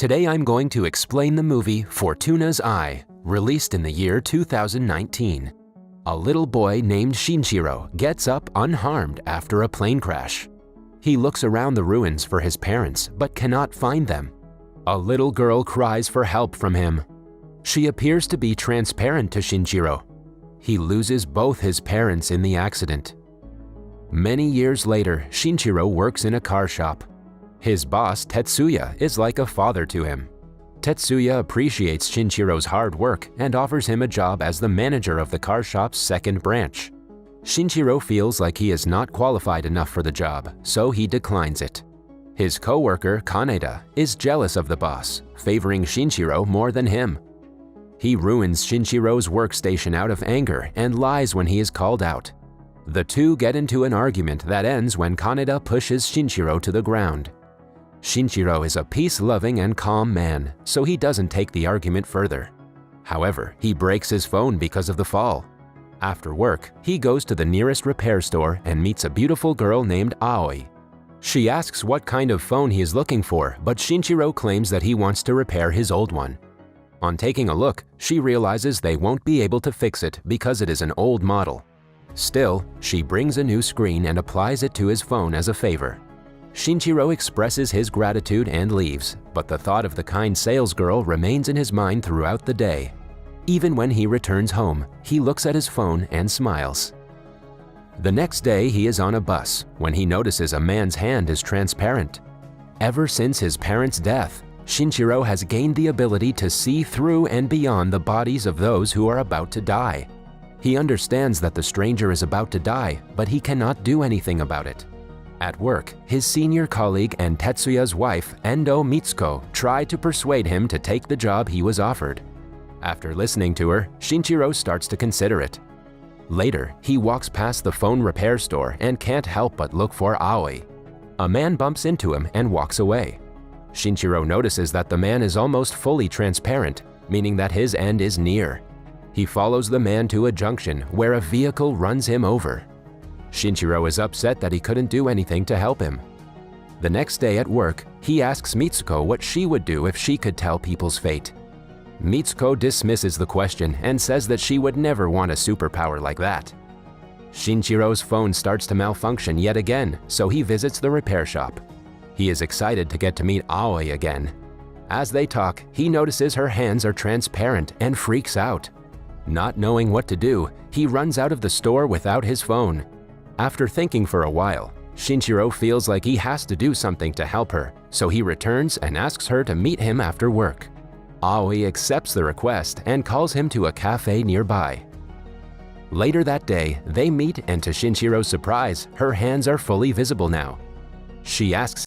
Today I'm going to explain the movie Fortuna's Eye, released in the year 2019. A little boy named Shinjiro gets up unharmed after a plane crash. He looks around the ruins for his parents but cannot find them. A little girl cries for help from him. She appears to be transparent to Shinjiro. He loses both his parents in the accident. Many years later, Shinjiro works in a car shop. His boss, Tetsuya, is like a father to him. Tetsuya appreciates Shinjiro's hard work and offers him a job as the manager of the car shop's second branch. Shinjiro feels like he is not qualified enough for the job, so he declines it. His co-worker, Kaneda, is jealous of the boss, favoring Shinjiro more than him. He ruins Shinjiro's workstation out of anger and lies when he is called out. The two get into an argument that ends when Kaneda pushes Shinjiro to the ground. Shinjiro is a peace-loving and calm man, so he doesn't take the argument further. However, he breaks his phone because of the fall. After work, he goes to the nearest repair store and meets a beautiful girl named Aoi. She asks what kind of phone he is looking for, but Shinjiro claims that he wants to repair his old one. On taking a look, she realizes they won't be able to fix it because it is an old model. Still, she brings a new screen and applies it to his phone as a favor. Shinjiro expresses his gratitude and leaves, but the thought of the kind salesgirl remains in his mind throughout the day. Even when he returns home, he looks at his phone and smiles. The next day, he is on a bus when he notices a man's hand is transparent. Ever since his parents' death, Shinjiro has gained the ability to see through and beyond the bodies of those who are about to die. He understands that the stranger is about to die, but he cannot do anything about it. At work, his senior colleague and Tetsuya's wife, Endo Mitsuko, try to persuade him to take the job he was offered. After listening to her, Shinjiro starts to consider it. Later, he walks past the phone repair store and can't help but look for Aoi. A man bumps into him and walks away. Shinjiro notices that the man is almost fully transparent, meaning that his end is near. He follows the man to a junction where a vehicle runs him over. Shinjiro is upset that he couldn't do anything to help him. The next day at work, he asks Mitsuko what she would do if she could tell people's fate. Mitsuko dismisses the question and says that she would never want a superpower like that. Shinjiro's phone starts to malfunction yet again, so he visits the repair shop. He is excited to get to meet Aoi again. As they talk, he notices her hands are transparent and freaks out. Not knowing what to do, he runs out of the store without his phone. After thinking for a while, Shinjiro feels like he has to do something to help her, so he returns and asks her to meet him after work. Aoi accepts the request and calls him to a cafe nearby. Later that day, they meet and to Shinjiro's surprise, her hands are fully visible now. She asks